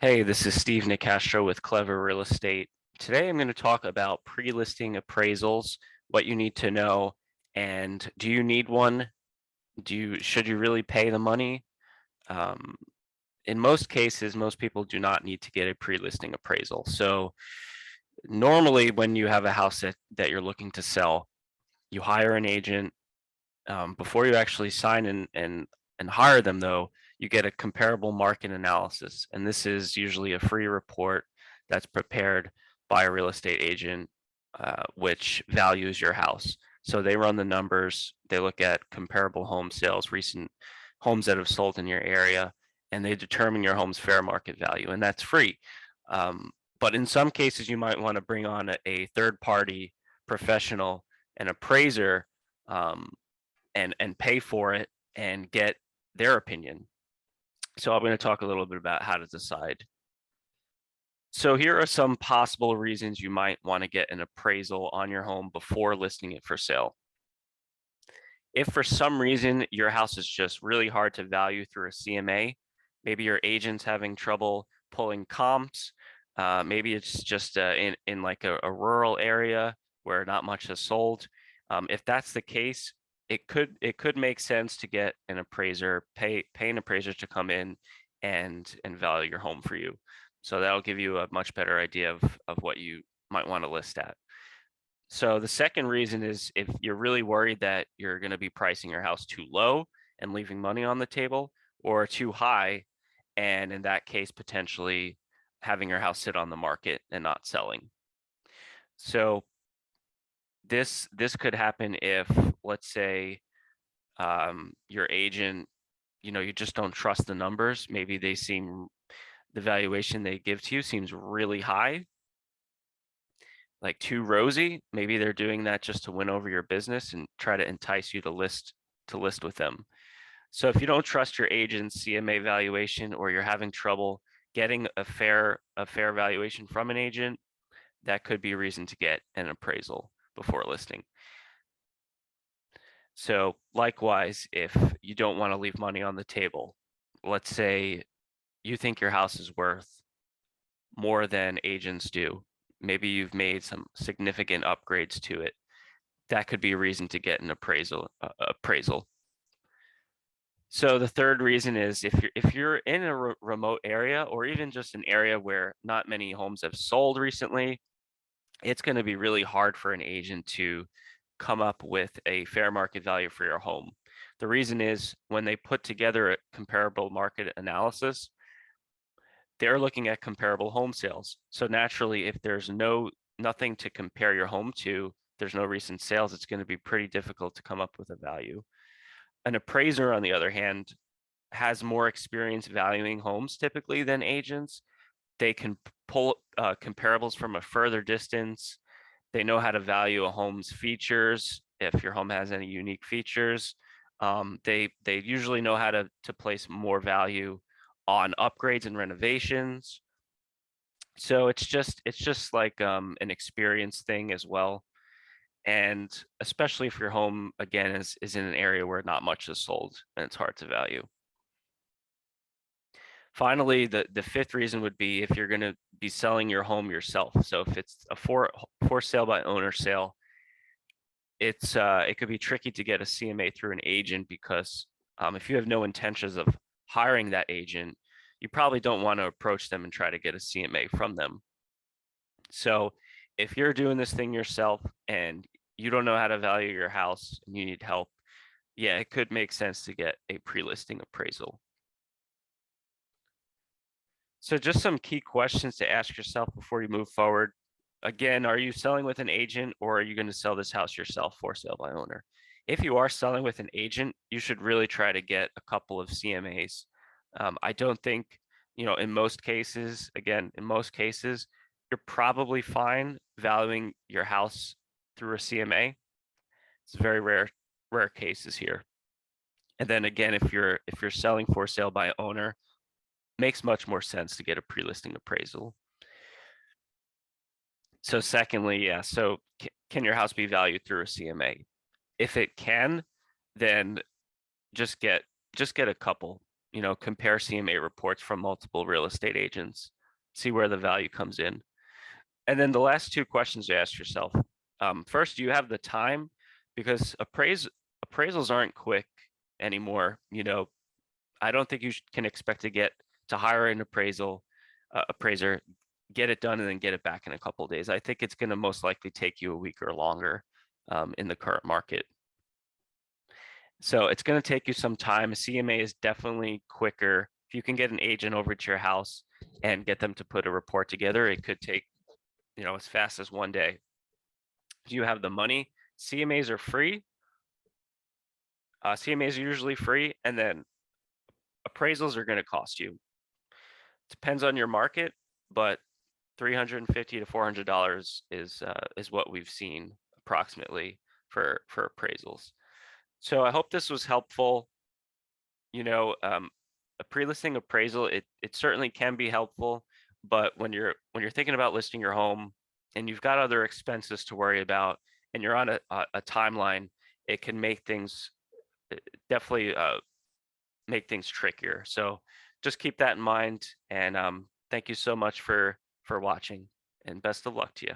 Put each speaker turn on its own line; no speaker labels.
Hey, this is Steve Nicastro with Clever Real Estate. Today I'm going to talk about pre-listing appraisals, what you need to know, and do you need one? Should you really pay the money? Um, in most cases, most people do not need to get a pre-listing appraisal. So normally when you have a house that you're looking to sell, you hire an agent. Before you actually sign and hire them, though, you get a comparable market analysis, and this is usually a free report that's prepared by a real estate agent, which values your house. So they run the numbers, they look at comparable home sales, recent homes that have sold in your area, and they determine your home's fair market value, and that's free. Um, but in some cases, you might want to bring on a third party professional, an appraiser, um, and pay for it and get their opinion. So I'm going to talk a little bit about how to decide. So here are some possible reasons you might want to get an appraisal on your home before listing it for sale. If for some reason your house is just really hard to value through a CMA, maybe your agent's having trouble pulling comps, maybe it's just in like a rural area where not much has sold. If that's the case, it could make sense to get an appraiser, pay an appraiser to come in and value your home for you. So that'll give you a much better idea of what you might want to list at. So the second reason is if you're really worried that you're going to be pricing your house too low and leaving money on the table, or too high, and in that case, potentially having your house sit on the market and not selling. So this could happen if, let's say, your agent, you just don't trust the numbers. Maybe the valuation they give to you seems really high, like too rosy. Maybe they're doing that just to win over your business and try to entice you to list with them. So if you don't trust your agent's CMA valuation, or you're having trouble getting a fair valuation from an agent, that could be a reason to get an appraisal before listing. So likewise, if you don't want to leave money on the table, let's say you think your house is worth more than agents do. Maybe you've made some significant upgrades to it. That could be a reason to get an appraisal. So the third reason is if you're in a remote area, or even just an area where not many homes have sold recently, it's going to be really hard for an agent to come up with a fair market value for your home. The reason is when they put together a comparable market analysis, they're looking at comparable home sales. So naturally, if there's nothing to compare your home to, there's no recent sales, it's going to be pretty difficult to come up with a value. An appraiser, on the other hand, has more experience valuing homes typically than agents. They can pull comparables from a further distance. They know how to value a home's features, if your home has any unique features. They usually know how to place more value on upgrades and renovations. So it's just like an experience thing as well. And especially if your home, again, is in an area where not much is sold and it's hard to value. Finally, the fifth reason would be if you're going to be selling your home yourself. So if it's a for sale by owner sale, it could be tricky to get a CMA through an agent, because if you have no intentions of hiring that agent, you probably don't want to approach them and try to get a CMA from them. So if you're doing this thing yourself and you don't know how to value your house and you need help, yeah, it could make sense to get a pre-listing appraisal. So just some key questions to ask yourself before you move forward. Again, are you selling with an agent, or are you going to sell this house yourself for sale by owner? If you are selling with an agent, you should really try to get a couple of CMAs. I don't think, in most cases, again, in most cases, you're probably fine valuing your house through a CMA. It's very rare cases here. And then again, if you're selling for sale by owner, makes much more sense to get a pre-listing appraisal. So secondly, yeah, so can your house be valued through a CMA? If it can, then just get just get a couple. compare CMA reports from multiple real estate agents, see where the value comes in. And then the last two questions to ask yourself. First, do you have the time? Because appraisals aren't quick anymore. I don't think you can expect to hire an appraiser, get it done, and then get it back in a couple of days. I think it's going to most likely take you a week or longer in the current market. So it's going to take you some time. CMA is definitely quicker. If you can get an agent over to your house and get them to put a report together, it could take, as fast as one day. If you have the money, CMAs are free. CMAs are usually free, and then appraisals are going to cost you. Depends on your market, but $350 to $400 is what we've seen approximately for appraisals. So I hope this was helpful. A pre-listing appraisal, it certainly can be helpful, but when you're thinking about listing your home and you've got other expenses to worry about and you're on a timeline, it can definitely make things trickier. So just keep that in mind. And thank you so much for watching, and best of luck to you.